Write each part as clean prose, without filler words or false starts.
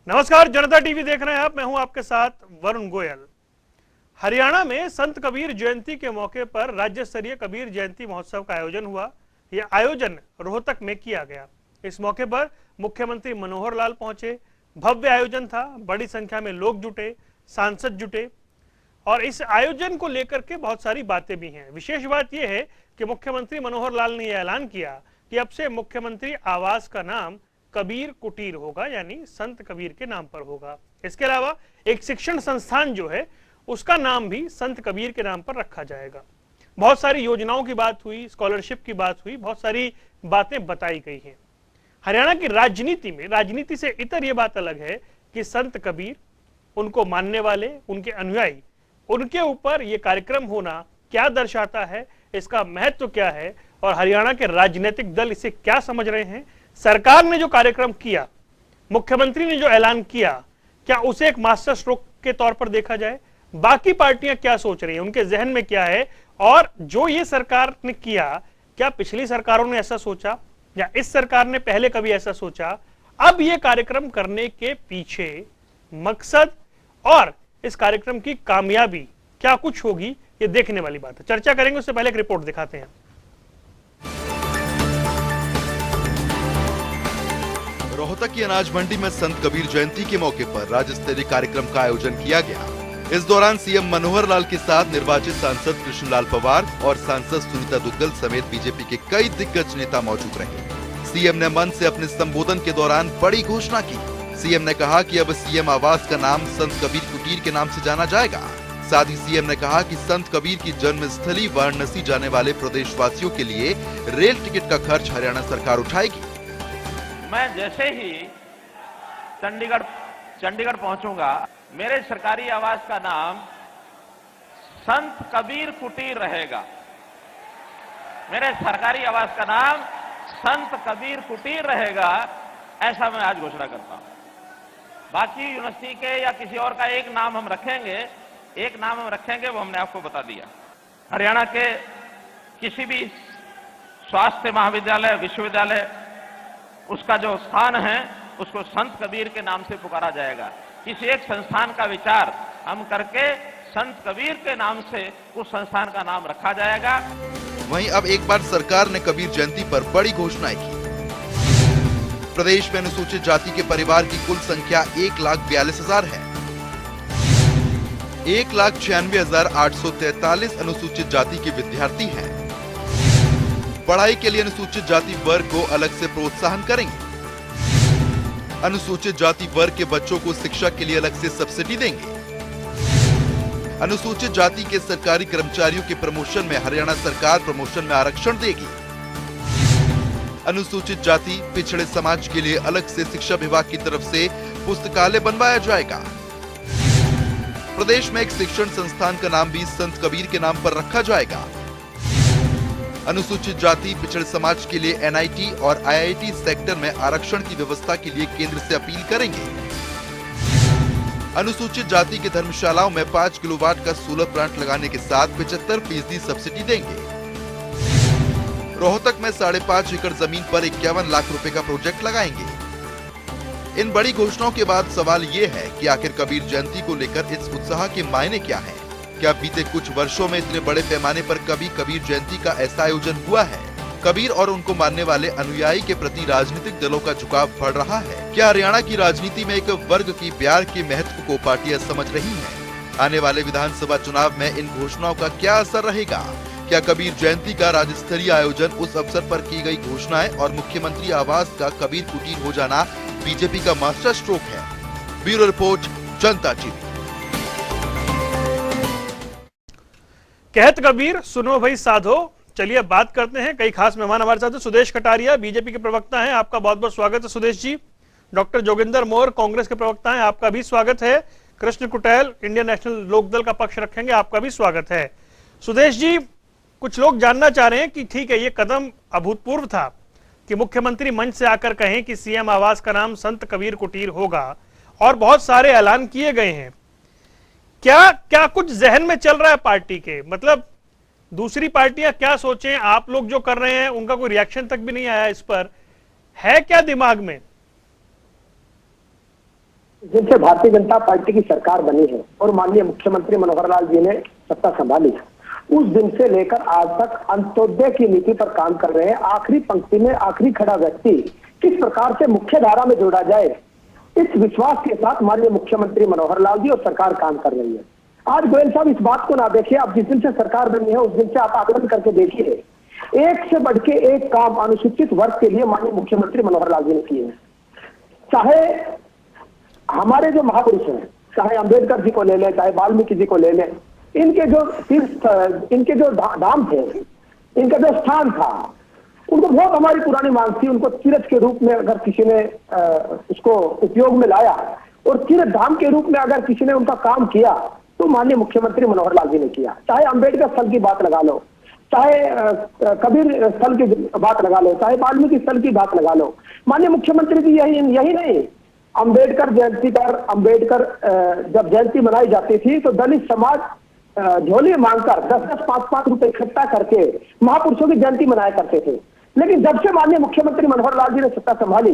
नमस्कार, जनता टीवी देख रहे हैं आप। मैं हूं आपके साथ वरुण गोयल। हरियाणा में संत कबीर जयंती के मौके पर राज्य स्तरीय कबीर जयंती महोत्सव का आयोजन हुआ। यह आयोजन रोहतक में किया गया। इस मौके पर मुख्यमंत्री मनोहर लाल पहुंचे। भव्य आयोजन था, बड़ी संख्या में लोग जुटे, सांसद जुटे और इस आयोजन को लेकर के बहुत सारी बातें भी हैं। विशेष बात यह है कि मुख्यमंत्री मनोहर लाल ने यह ऐलान किया कि अब से मुख्यमंत्री आवास का नाम कबीर कुटीर होगा, यानी संत कबीर के नाम पर होगा। इसके अलावा एक शिक्षण संस्थान जो है उसका नाम भी संत कबीर के नाम पर रखा जाएगा। बहुत सारी योजनाओं की बात हुई, स्कॉलरशिप की बात हुई, बहुत सारी बातें बताई गई हैं। हरियाणा की राजनीति में, राजनीति से इतर यह बात अलग है कि संत कबीर, उनको मानने वाले, उनके अनुयायी, उनके ऊपर यह कार्यक्रम होना क्या दर्शाता है, इसका महत्व क्या है और हरियाणा के राजनीतिक दल इसे क्या समझ रहे हैं। सरकार ने जो कार्यक्रम किया, मुख्यमंत्री ने जो ऐलान किया, क्या उसे एक मास्टर स्ट्रोक के तौर पर देखा जाए? बाकी पार्टियां क्या सोच रही हैं, उनके जहन में क्या है? और जो ये सरकार ने किया, क्या पिछली सरकारों ने ऐसा सोचा या इस सरकार ने पहले कभी ऐसा सोचा? अब ये कार्यक्रम करने के पीछे मकसद और इस कार्यक्रम की कामयाबी क्या कुछ होगी, ये देखने वाली बात है। चर्चा करेंगे, उससे पहले एक रिपोर्ट दिखाते हैं। रोहतक की अनाज मंडी में संत कबीर जयंती के मौके पर राज्य स्तरीय कार्यक्रम का आयोजन किया गया। इस दौरान सीएम मनोहर लाल के साथ निर्वाचित सांसद कृष्णलाल पंवार और सांसद सुनीता दुग्गल समेत बीजेपी के कई दिग्गज नेता मौजूद रहे। सीएम ने मंच से अपने संबोधन के दौरान बड़ी घोषणा की। सीएम ने कहा कि अब सीएम आवास का नाम संत कबीर कुटीर के नाम से जाना जाएगा। साथ ही सीएम ने कहा कि संत कबीर की जन्मस्थली वाराणसी जाने वाले प्रदेशवासियों के लिए रेल टिकट का खर्च हरियाणा सरकार उठाएगी। मैं जैसे ही चंडीगढ़ पहुंचूंगा, मेरे सरकारी आवास का नाम संत कबीर कुटीर रहेगा। मेरे सरकारी आवास का नाम संत कबीर कुटीर रहेगा, ऐसा मैं आज घोषणा करता हूं। बाकी यूनिवर्सिटी के या किसी और का एक नाम हम रखेंगे, वो हमने आपको बता दिया। हरियाणा के किसी भी स्वास्थ्य महाविद्यालय, विश्वविद्यालय, उसका जो स्थान है उसको संत कबीर के नाम से पुकारा जाएगा। किसी एक संस्थान का विचार हम करके संत कबीर के नाम से उस संस्थान का नाम रखा जाएगा। वहीं अब एक बार सरकार ने कबीर जयंती पर बड़ी घोषणाएं की। प्रदेश में अनुसूचित जाति के परिवार की कुल संख्या 1,42,000 है। 1,96,843 अनुसूचित जाति के विद्यार्थी हैं। पढ़ाई के लिए अनुसूचित जाति वर्ग को अलग से प्रोत्साहन करेंगे। अनुसूचित जाति वर्ग के बच्चों को शिक्षा के लिए अलग से सब्सिडी देंगे। अनुसूचित जाति के सरकारी कर्मचारियों के प्रमोशन में हरियाणा सरकार प्रमोशन में आरक्षण देगी। अनुसूचित जाति पिछड़े समाज के लिए अलग से शिक्षा विभाग की तरफ से पुस्तकालय बनवाया जाएगा। प्रदेश में एक शिक्षण संस्थान का नाम भी संत कबीर के नाम पर रखा जाएगा। अनुसूचित जाति पिछड़े समाज के लिए एनआईटी और आईआईटी सेक्टर में आरक्षण की व्यवस्था के लिए केंद्र से अपील करेंगे। अनुसूचित जाति की धर्मशालाओं में 5 किलोवाट का सोलर प्लांट लगाने के साथ 75% सब्सिडी देंगे। रोहतक में 5.5 एकड़ जमीन पर 51 लाख रुपए का प्रोजेक्ट लगाएंगे। इन बड़ी घोषणाओं के बाद सवाल ये है कि आखिर कबीर जयंती को लेकर इस उत्साह के मायने क्या है? क्या बीते कुछ वर्षों में इतने बड़े पैमाने पर कभी कबीर जयंती का ऐसा आयोजन हुआ है? कबीर और उनको मानने वाले अनुयायी के प्रति राजनीतिक दलों का झुकाव बढ़ रहा है। क्या हरियाणा की राजनीति में एक वर्ग की प्यार के महत्व को पार्टियां समझ रही हैं? आने वाले विधानसभा चुनाव में इन घोषणाओं का क्या असर रहेगा? क्या कबीर जयंती का राज्य स्तरीय आयोजन, उस अवसर पर की गई घोषणाएं और मुख्यमंत्री आवास का कबीर कुटीर हो जाना बीजेपी का मास्टर स्ट्रोक है? ब्यूरो रिपोर्ट, जनता टीवी। कहत कबीर सुनो भाई साधो। चलिए बात करते हैं। कई खास मेहमान हमारे साथ हैं। सुदेश कटारिया बीजेपी के प्रवक्ता हैं, आपका बहुत बहुत स्वागत है सुदेश जी। डॉक्टर जोगिंदर मोर कांग्रेस के प्रवक्ता हैं, आपका भी स्वागत है। कृष्ण कुटेल इंडियन नेशनल लोकदल का पक्ष रखेंगे, आपका भी स्वागत है। सुदेश जी, कुछ लोग जानना चाह रहे हैं कि ठीक है, ये कदम अभूतपूर्व था कि मुख्यमंत्री मंच से आकर कहें कि सीएम आवास का नाम संत कबीर कुटीर होगा और बहुत सारे ऐलान किए गए हैं। क्या कुछ जहन में चल रहा है पार्टी के? मतलब दूसरी पार्टियां क्या सोचें, आप लोग जो कर रहे हैं उनका कोई रिएक्शन तक भी नहीं आया इस पर, है क्या दिमाग में? जिनसे भारतीय जनता पार्टी की सरकार बनी है और माननीय मुख्यमंत्री मनोहर लाल जी ने सत्ता संभाली है, उस दिन से लेकर आज तक अंत्योदय की नीति पर काम कर रहे हैं। आखिरी पंक्ति में आखिरी खड़ा व्यक्ति किस प्रकार से मुख्य धारा में जोड़ा जाए, इस विश्वास के साथ माननीय मुख्यमंत्री मनोहर लाल जी और सरकार काम कर रही है। आज गोयल साहब इस बात को ना देखिए, आप जिस दिन से सरकार बनी है उस दिन से आप आकलन करके देखिए, एक से बढ़ के एक काम अनुसूचित वर्ग के लिए माननीय मुख्यमंत्री मनोहर लाल जी ने किए हैं। चाहे हमारे जो महापुरुष हैं, चाहे अंबेडकर जी को ले लें, चाहे वाल्मीकि जी को ले लें, इनके जो तीर्थ, इनके जो धाम थे, इनका जो स्थान था, उनको बहुत हमारी पुरानी मांग थी, उनको तीर्थ के रूप में अगर किसी ने उसको उपयोग में लाया और तीर्थ धाम के रूप में अगर किसी ने उनका काम किया तो माननीय मुख्यमंत्री मनोहर लाल जी ने किया। चाहे अंबेडकर स्थल की बात लगा लो, चाहे कबीर स्थल की बात लगा लो, चाहे वाल्मीकि स्थल की बात लगा लो, माननीय मुख्यमंत्री जी यही नहीं, अंबेडकर जयंती पर अंबेडकर जब जयंती मनाई जाती थी तो दलित समाज झोली मांगकर 10-10, 5-5 रुपए इकट्ठा करके महापुरुषों की जयंती मनाया करते थे। लेकिन जब से माननीय मुख्यमंत्री मनोहर लाल जी ने सत्ता संभाली,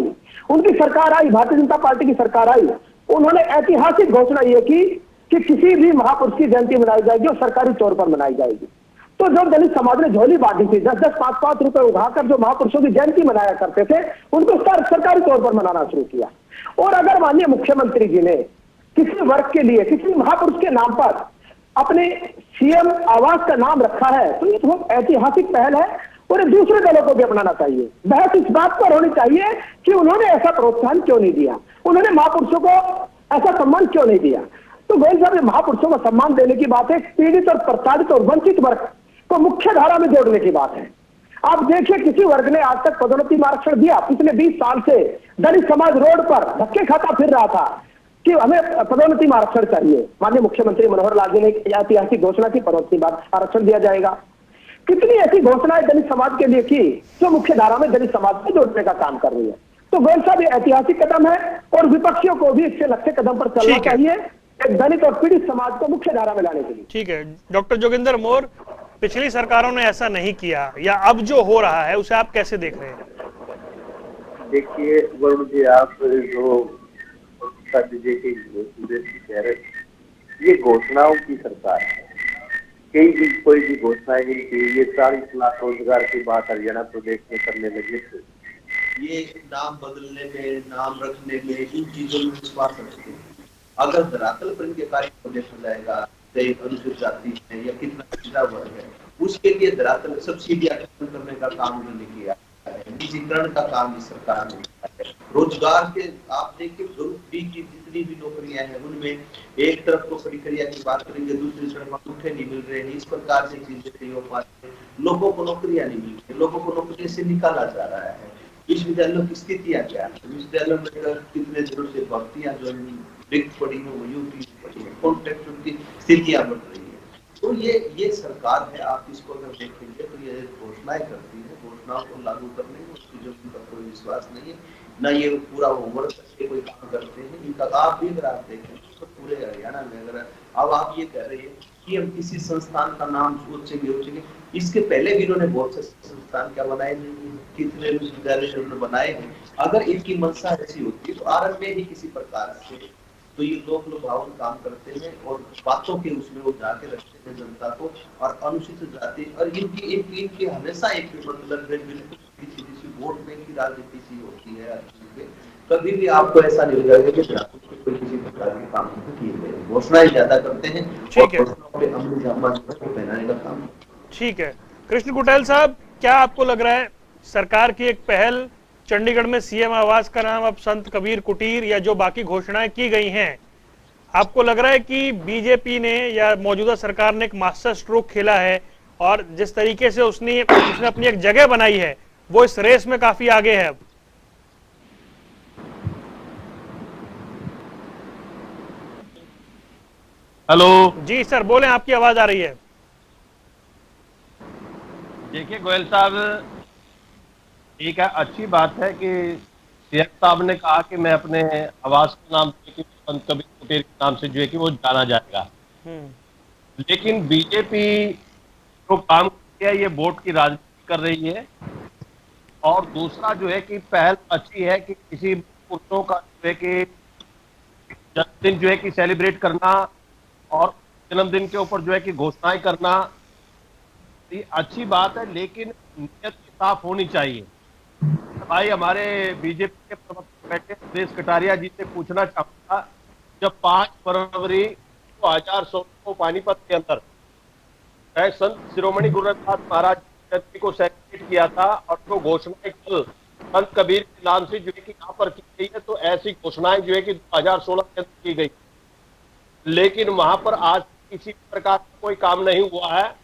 उनकी सरकार आई, भारतीय जनता पार्टी की सरकार आई, उन्होंने ऐतिहासिक घोषणा ये की कि किसी भी महापुरुष की जयंती मनाई जाएगी और सरकारी तौर पर मनाई जाएगी। तो जो दलित समाज ने झोली बांटी थी, 10-10, 5-5 रुपए उठाकर जो महापुरुषों की जयंती मनाया करते थे, उनको सरकारी तौर पर मनाना शुरू किया। और अगर माननीय मुख्यमंत्री जी ने किसी वर्ग के लिए, किसी महापुरुष के नाम पर अपने सीएम आवास का नाम रखा है, तो ये बहुत ऐतिहासिक पहल है और ये दूसरे दलों को भी अपनाना चाहिए। बहस इस बात पर होनी चाहिए कि उन्होंने ऐसा प्रोत्साहन क्यों नहीं दिया, उन्होंने महापुरुषों को ऐसा सम्मान क्यों नहीं दिया। तो गोयल साहब, महापुरुषों को सम्मान देने की बात है, पीड़ित और प्रताड़ित और वंचित वर्ग को मुख्य धारा में जोड़ने की बात है। आप देखिए, किसी वर्ग ने आज तक पदोन्नति में आरक्षण दिया? पिछले 20 साल से दलित समाज रोड पर धक्के खाता फिर रहा था कि हमें पदोन्नति में आरक्षण चाहिए। माननीय मुख्यमंत्री मनोहर लाल जी ने ऐतिहासिक घोषणा की, पदोन्नति में आरक्षण दिया जाएगा। कितनी ऐसी घोषणाएं दलित समाज के लिए की जो मुख्य धारा में दलित समाज को जोड़ने का काम कर रही है। तो गोयल साहब, ये ऐतिहासिक कदम है और विपक्षियों को भी इससे लक्ष्य कदम पर चलना चाहिए, एक दलित और पीड़ित समाज को मुख्य धारा में लाने के लिए। ठीक है डॉक्टर जोगिंदर मोर, पिछली सरकारों ने ऐसा नहीं किया या अब जो हो रहा है उसे आप कैसे देख रहे हैं? देखिए वरुण जी, आप जो कह रहे, ये घोषणाओं की सरकार है। कोई भी घोषणाएं नहीं की। ये 40 लाख रोजगार की बात हरियाणा प्रदेश में करने लगे थे। ये नाम बदलने में, नाम रखने में, इन चीजों में विश्वास रखते हैं। अगर धरातल पर इनके कार्य को देखा जाएगा, अनुसूचित जाति है या कितना पिछड़ा वर्ग है, उसके लिए धरातल सब्सिडियां करने का काम उन्होंने किया है, निजीकरण का काम इस सरकार ने किया है। रोजगार के आप देखिए, ग्रुप बी की जितनी भी नौकरियां हैं उनमें एक तरफ तो प्रक्रिया की बात करेंगे, दूसरी तरफ अंगूठे नहीं मिल रहे हैं, इस प्रकार से चीजें नहीं हो पाती। लोगों को नौकरियां नहीं मिल रही, लोगों को नौकरी से निकाला जा रहा है। विश्वविद्यालयों की स्थितियां क्या है, विश्वविद्यालयों में कितने दिनों से भर्तियां जो रिक्त पड़ी है, वो यूपी पड़ी है, कॉन्ट्रैक्ट की स्थितियां बढ़ रही है। तो ये सरकार है, आप इसको अगर देखेंगे तो ये घोषणाएं करती है, घोषणाओं को लागू करने में उसकी जो कोई विश्वास नहीं है, ना ये पूरा होमवर्क करके कोई काम करते हैं इनका। आप भी अगर आप देखें तो पूरे हरियाणा में अगर अब आप ये कह रहे हैं कि हम किसी संस्थान का नाम सोचेंगे, इसके पहले भी इन्होंने बहुत से संस्थान क्या बनाए, कितने विश्वविद्यालय उन्होंने बनाए हैं। अगर इनकी मंशा ऐसी होती है तो आरंभ में ही किसी प्रकार से तो ये लोक लुभावन काम करते हैं और बातों के उसमें वो जाके रखते हैं जनता को। और अनुसूचित जाति और इनकी हमेशा एक मतलब है, बिल्कुल किसी वोट बैंक की राजनीति सी होती है। कभी भी आपको ऐसा नहीं लगेगा कि कोई किसी प्रकार के काम किए गए, घोषणाएं ज्यादा करते हैं। ठीक है, पहनाने का काम। ठीक है कृष्ण कुटेल साहब, क्या आपको लग रहा है सरकार की एक पहल, चंडीगढ़ में सीएम आवास का नाम अब संत कबीर कुटीर या जो बाकी घोषणाएं की गई हैं, आपको लग रहा है कि बीजेपी ने या मौजूदा सरकार ने एक मास्टर स्ट्रोक खेला है और जिस तरीके से उसने अपनी एक जगह बनाई है वो इस रेस में काफी आगे है? अब हेलो जी सर बोलें, आपकी आवाज आ रही है। देखिए गोयल साहब, एक अच्छी बात है कि सीएम साहब ने कहा कि मैं अपने आवास का नाम संत कबीर कुटीर के नाम से जो है कि वो जाना जाएगा। लेकिन बीजेपी जो काम किया ये वोट की राजनीति कर रही है। और दूसरा जो है कि पहल अच्छी है कि किसी पुरुषों का जो है कि जन्मदिन जो है कि सेलिब्रेट करना और जन्मदिन के ऊपर जो है कि घोषणाएं करना, ये अच्छी बात है, लेकिन नीयत साफ होनी चाहिए। भाई हमारे बीजेपी के प्रवक्ता बैठे सुरेश कटारिया जी से पूछना चाहूंगा, जब 5 फरवरी 2016 को पानीपत के अंदर संत शिरोमणि गुरु रविदास महाराज जयंती को सेलिब्रेट किया था और जो घोषणाएं कल संत कबीर के नाम से जो है कि यहाँ पर की गई है, तो ऐसी घोषणाएं जो है कि 2016 के अंदर की गई, लेकिन वहां पर आज किसी प्रकार का कोई काम नहीं हुआ है।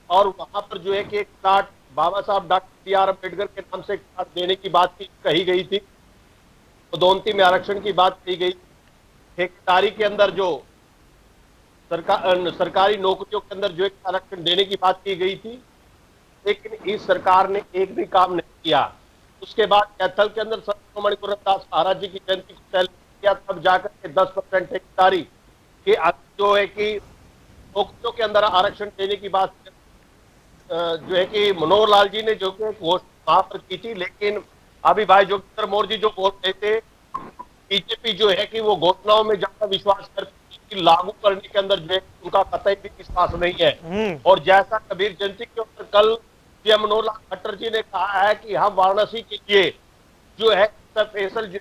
और वहां पर जो है कि एक प्लाट बाबा साहब डॉक्टर B.R. अम्बेडकर के नाम से प्लाट देने की बात कही गई थी, पदोन्नति में आरक्षण की बात कही गई, ठेकेदारी के अंदर जो सरकारी नौकरियों के अंदर जो एक आरक्षण देने की बात की गई थी, लेकिन इस सरकार ने एक भी काम नहीं किया। उसके बाद कैथल के अंदर संत शिरोमणि गुरु रविदास महाराज जी की जयंती को सेलिब्रेट किया, तब जाकर के 10% ठेकेदारी के जो है कि नौकरियों के अंदर आरक्षण देने की बात जो है कि मनोहर लाल जी ने जो कि घोषणा वहां पर की थी, लेकिन अभी भाई जोगिंदर मौर्य जी जो बोल रहे थे, बीजेपी जो है कि वो घोषणाओं में ज्यादा विश्वास करती है कि लागू करने के अंदर जो है उनका कतई भी विश्वास नहीं है। और जैसा कबीर जयंती के ऊपर कल सीएम मनोहर लाल खट्टर जी ने कहा है कि हम वाराणसी के लिए जो है स्पेशल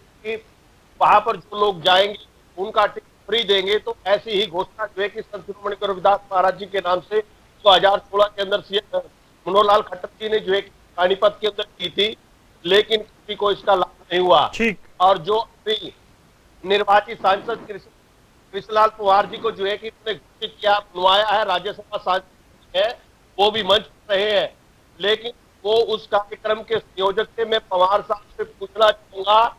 वहां पर जो लोग जाएंगे उनका टिकट फ्री देंगे, तो ऐसी ही घोषणा जो है कि संत शिरोमणि गुरु रविदास महाराज जी के नाम से 2016 के अंदर मनोहर लाल खट्टर जी ने जो है पानीपत के अंदर की थी, लेकिन किसी को इसका लाभ नहीं हुआ। और जो अभी निर्वाचित सांसद कृष्णलाल पवार जी को जो है कि उन्होंने घोषित किया, बनवाया है, राज्यसभा सांसद है, वो भी मंच पर रहे हैं, लेकिन वो उस कार्यक्रम के संयोजक से मैं पवार साहब से पूछना चाहूंगा,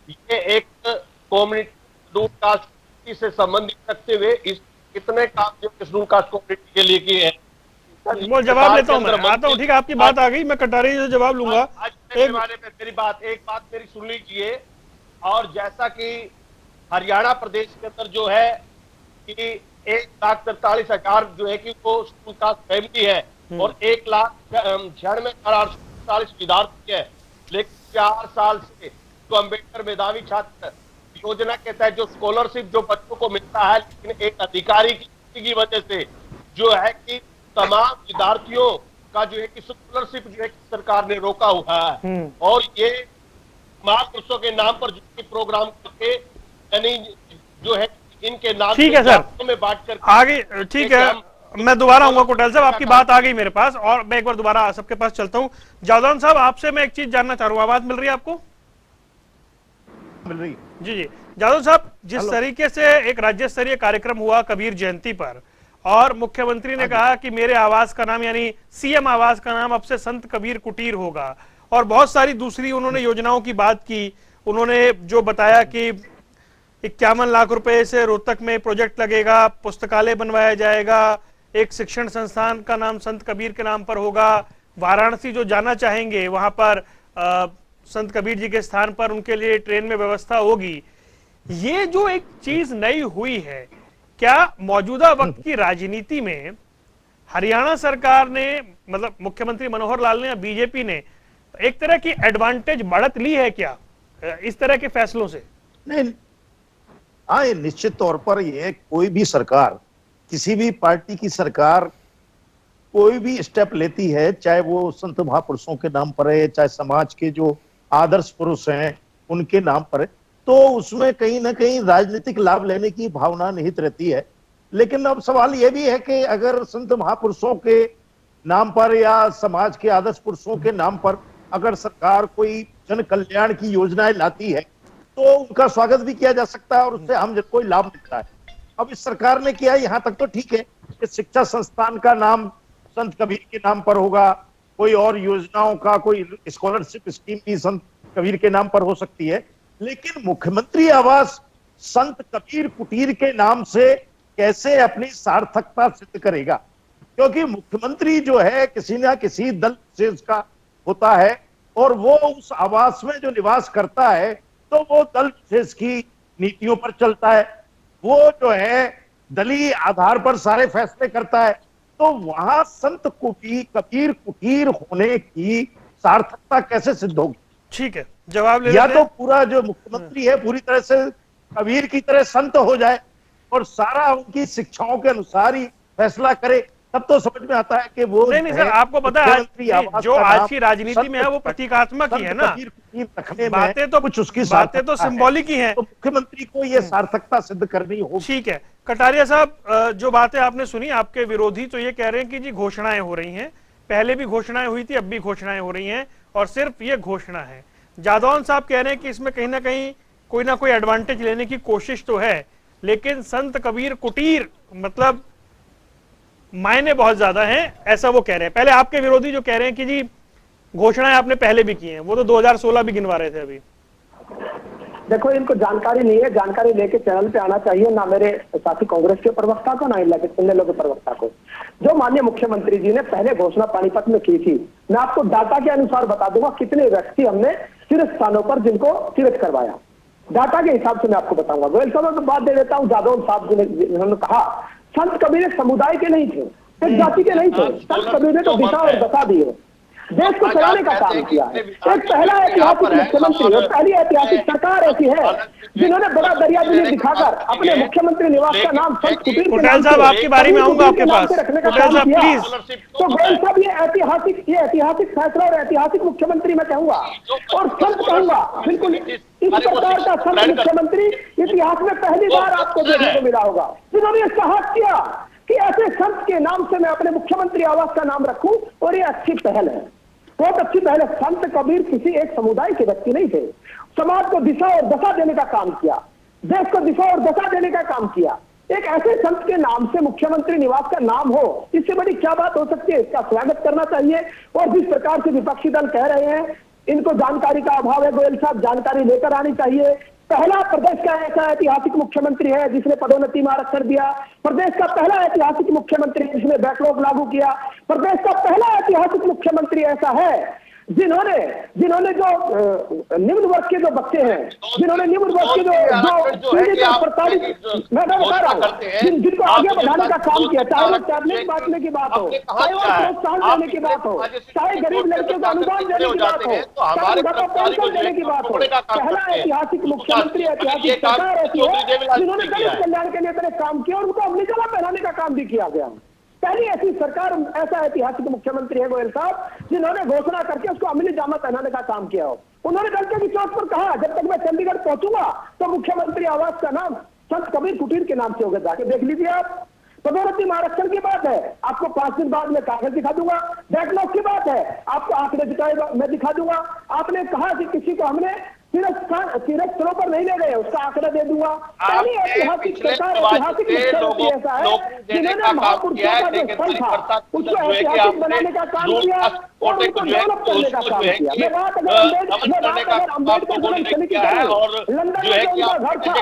ये एक कम्युनिटी कास्ट से संबंधित रखते हुए इस कितने काम जो शेड्यूल कास्ट कम्युनिटी के लिए किए हैं? वो जवाब लेता हूं, मैं आता हूं। ठीक है, आपकी बात आ गई, मैं कटारिया से जवाब लूंगा। एक बात मेरी सुन लीजिए। और जैसा कि हरियाणा प्रदेश के अंदर जो है कि 1,43,000 जो है कि वो शेड्यूल कास्ट फैमिली है और 1,96,440 विद्यार्थी है, लेकिन 4 साल से जो अम्बेडकर मेधावी छात्र योजना के तहत जो स्कॉलरशिप जो बच्चों को मिलता है, लेकिन एक अधिकारी की वजह से जो है कि तमाम विद्यार्थियों का जो है कि स्कॉलरशिप जो है कि सरकार ने रोका हुआ है। और ये महापुरुषों के नाम पर जो कि प्रोग्राम करके यानी जो है इनके नाम ठीक है सर में बांट कर आगे। ठीक है, मैं दोबारा आऊंगा कोटाल साहब, आपकी बात आ गई मेरे पास और मैं एक बार दोबारा सबके पास चलता हूं। जादौन साहब, आपसे मैं एक चीज जानना चाह रहा हूं, आवाज मिल रही है आपको? मिल रही? जी जी जादव साहब, जिस तरीके से एक राज्य स्तरीय कार्यक्रम हुआ कबीर जयंती पर और मुख्यमंत्री ने कहा कि मेरे आवास का नाम यानी सीएम आवास का नाम अब से संत कबीर कुटीर होगा, और बहुत सारी दूसरी उन्होंने योजनाओं की बात की। उन्होंने जो बताया कि 51 लाख रुपए से रोहतक में प्रोजेक्ट लगेगा, पुस्तकालय बनवाया जाएगा, एक शिक्षण संस्थान का नाम संत कबीर के नाम पर होगा, वाराणसी जो जाना चाहेंगे वहां पर संत कबीर जी के स्थान पर उनके लिए ट्रेन में व्यवस्था होगी। ये जो एक चीज नई हुई है, क्या मौजूदा वक्त की राजनीति में हरियाणा सरकार ने, मतलब मुख्यमंत्री मनोहर लाल ने या बीजेपी ने एक तरह की एडवांटेज बढ़त ली है क्या इस तरह के फैसलों से? नहीं, हाँ, निश्चित तौर पर ये कोई भी सरकार, किसी भी पार्टी की सरकार कोई भी स्टेप लेती है, चाहे वो संत महापुरुषों के नाम पर है, चाहे समाज के जो आदर्श पुरुष हैं उनके नाम पर है, तो उसमें कहीं ना कहीं राजनीतिक लाभ लेने की भावना निहित रहती है। लेकिन अब सवाल यह भी है कि अगर संत महापुरुषों के नाम पर या समाज के आदर्श पुरुषों के नाम पर अगर सरकार कोई जन कल्याण की योजनाएं लाती है तो उनका स्वागत भी किया जा सकता है और उससे हम कोई लाभ मिलता है। अब इस सरकार ने किया, यहाँ तक तो ठीक है कि शिक्षा संस्थान का नाम संत कबीर के नाम पर होगा, कोई और योजनाओं का कोई स्कॉलरशिप स्कीम भी संत कबीर के नाम पर हो सकती है, लेकिन मुख्यमंत्री आवास संत कबीर कुटीर के नाम से कैसे अपनी सार्थकता सिद्ध करेगा? क्योंकि मुख्यमंत्री जो है किसी ना किसी दल विशेष का होता है और वो उस आवास में जो निवास करता है तो वो दल विशेष की नीतियों पर चलता है, वो जो है दलीय आधार पर सारे फैसले करता है, तो वहां संत कबीर कुटीर होने की सार्थकता कैसे सिद्ध होगी? ठीक है, जवाब ले या तो पूरा जो मुख्यमंत्री है पूरी तरह से कबीर की तरह संत हो जाए और सारा उनकी शिक्षाओं के अनुसार ही फैसला करे, तब तो समझ में आता है कि वो नहीं सर, आपको पता है जो आज की राजनीति में है वो प्रतीकात्मक ही है ना, बातें तो कुछ उसकी बातें तो सिंबॉलिक ही हैं। तो मुख्यमंत्री को ये सार्थकता सिद्ध करनी होगी। ठीक है कटारिया साहब, जो बातें आपने सुनी, आपके विरोधी तो ये कह रहे हैं कि जी घोषणाएं हो रही हैं, पहले भी घोषणाएं हुई थी, अब भी घोषणाएं हो रही हैं और सिर्फ ये घोषणा है। जादौन साहब कह रहे हैं कि इसमें कहीं ना कोई एडवांटेज लेने की कोशिश तो है, लेकिन संत कबीर कुटीर मतलब मायने बहुत ज्यादा हैं, ऐसा वो कह रहे हैं। पहले आपके विरोधी जो कह रहे हैं कि जी घोषणाएं आपने पहले भी की हैं, वो तो 2016 भी गिनवा रहे थे अभी। देखो इनको जानकारी नहीं है, जानकारी लेके चैनल पे आना चाहिए, ना मेरे साथी कांग्रेस के प्रवक्ता को, ना इनेलो के प्रवक्ता को। जो माननीय मुख्यमंत्री जी ने पहले घोषणा पानीपत में की थी, मैं आपको डाटा के अनुसार बता दूंगा कितने व्यक्ति हमने तीर्थ स्थानों पर जिनको तीर्थ करवाया, डाटा के हिसाब से मैं आपको बताऊंगा। गोयल साहब को बात दे देता हूँ, जादव साहब जिन्होंने कहा संत कबीर एक समुदाय के नहीं थे, एक जाति के नहीं थे, संत कबीर ने तो दिशा और दशा दी है, देश को चलाने का काम किया है। एक पहला ऐतिहासिक मुख्यमंत्री और पहली ऐतिहासिक सरकार ऐसी है जिन्होंने बड़ा दरिया दिली दिखाकर अपने मुख्यमंत्री निवास का नाम संत कुटीर पटेल साहब आपकी बारी में आऊंगा आपके पास, रखने का पटेल काम साहब किया। प्लीज। तो गोयल साहब ये ऐतिहासिक फैसला और ऐतिहासिक मुख्यमंत्री मैं कहूंगा और संत कहूंगा, बिल्कुल इस प्रकार का संत मुख्यमंत्री इतिहास में पहली बार आपको देखने को मिला होगा, जिन्होंने ये साहस किया कि ऐसे संत के नाम से मैं अपने मुख्यमंत्री आवास का नाम रखूं, और ये अच्छी पहल है, बहुत अच्छी पहल है। संत कबीर किसी एक समुदाय के व्यक्ति नहीं थे, समाज को दिशा और दशा देने का काम किया, देश को दिशा और दशा देने का काम किया। एक ऐसे संत के नाम से मुख्यमंत्री निवास का नाम हो, इससे बड़ी क्या बात हो सकती है? इसका स्वागत करना चाहिए। और जिस प्रकार से विपक्षी दल कह रहे हैं इनको जानकारी का अभाव है, गोयल साहब जानकारी लेकर आनी चाहिए। पहला प्रदेश का ऐसा ऐतिहासिक मुख्यमंत्री है जिसने पदोन्नति में आरक्षण दिया, प्रदेश का पहला ऐतिहासिक मुख्यमंत्री जिसने बैकलॉग लागू किया, प्रदेश का पहला ऐतिहासिक मुख्यमंत्री ऐसा है जिन्होंने जो निम्न वर्ग के जो बच्चे हैं, जिन्होंने निम्न वर्ग के जो पीड़ित और प्रताड़ित, मैं बता रहा हूँ, जिनको आगे बढ़ाने का काम किया, चाहे वो टैबलेट बांटने की बात हो, चाहे वो प्रोत्साहन देने की बात हो, चाहे गरीब लड़कियों को अनुदान देने की बात हो, चाहे उनको पेंशन देने की बात हो, पहला ऐतिहासिक मुख्यमंत्री ऐतिहासिक सरकार ऐसी है जिन्होंने दलित कल्याण के लिए इतने काम किया और उनको अमली जमा पहनाने का काम भी किया गया। पहली ऐसी सरकार, ऐसा ऐतिहासिक मुख्यमंत्री है गोयल साहब जिन्होंने घोषणा करके उसको अमली जामा पहनाने का काम किया हो। उन्होंने डंके की चौक पर कहा जब तक मैं चंडीगढ़ पहुंचूंगा तो मुख्यमंत्री आवास का नाम संत कबीर कुटीर के नाम से होगा, जाके देख लीजिए आप। पदोन्नति में आरक्षण की बात है, आपको 5 दिन बाद में कागज दिखा दूंगा। बैकलॉग की बात है, आपको आंकड़े दिखाएगा मैं दिखा दूंगा। आपने कहा कि किसी को हमने तीर्थ स्थलों पर नहीं ले गए, उसका आंकड़ा दे दूंगा। पहली ऐतिहासिक सरकार, ऐतिहासिक मुख्यमंत्री ऐसा है जिन्होंने महापुरुषों का जो स्थल था उसको ऐतिहासिक बनाने का काम किया और उनको डेवलप करने का काम किया। मैं बात अगर अम्बेडकर जन्मस्थली की करूं, लंदन में जो उनका घर था,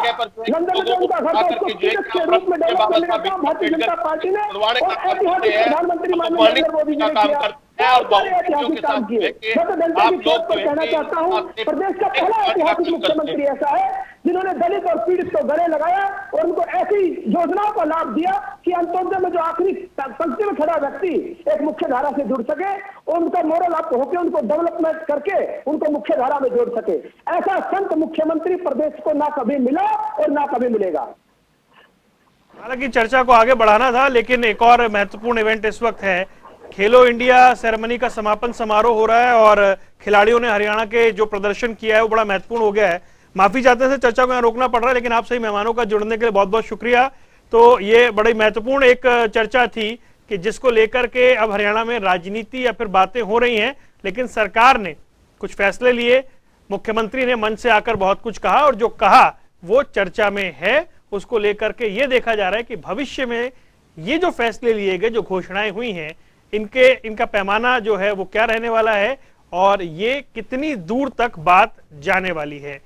लंदन में जो उनका घर था उसको तीर्थ के रूप में डेवलप करने का काम भारतीय जनता पार्टी ने और ऐतिहासिक प्रधानमंत्री माननीय नरेंद्र मोदी जी ने किया। ऐतिहासिक काम किए। मैं तो जनता की चौक पर कहना चाहता हूँ, प्रदेश का पहला ऐतिहासिक मुख्यमंत्री ऐसा है जिन्होंने दलित और पीड़ित को गले लगाया और उनको ऐसी योजनाओं का लाभ दिया कि अंत्योदय में जो आखिरी पंक्ति में खड़ा व्यक्ति एक मुख्य धारा से जुड़ सके और उनका मोरल अप होकर उनको डेवलपमेंट करके उनको मुख्य धारा में जोड़ सके। ऐसा संत मुख्यमंत्री प्रदेश को ना कभी मिला और ना कभी मिलेगा। हालांकि चर्चा को आगे बढ़ाना था, लेकिन एक और महत्वपूर्ण इवेंट इस वक्त है। खेलो इंडिया सेरेमनी का समापन समारोह हो रहा है और खिलाड़ियों ने हरियाणा के जो प्रदर्शन किया है वो बड़ा महत्वपूर्ण हो गया है। माफी चाहते हैं चर्चा को यहाँ रोकना पड़ रहा है, लेकिन आप सही मेहमानों का जुड़ने के लिए बहुत बहुत शुक्रिया। तो ये बड़ी महत्वपूर्ण एक चर्चा थी कि जिसको लेकर के अब हरियाणा में राजनीति या फिर बातें हो रही हैं, लेकिन सरकार ने कुछ फैसले लिए, मुख्यमंत्री ने मंच से आकर बहुत कुछ कहा और जो कहा वो चर्चा में है। उसको लेकर के ये देखा जा रहा है कि भविष्य में ये जो फैसले लिए गए, जो घोषणाएं हुई हैं, इनका पैमाना जो है वो क्या रहने वाला है और ये कितनी दूर तक बात जाने वाली है।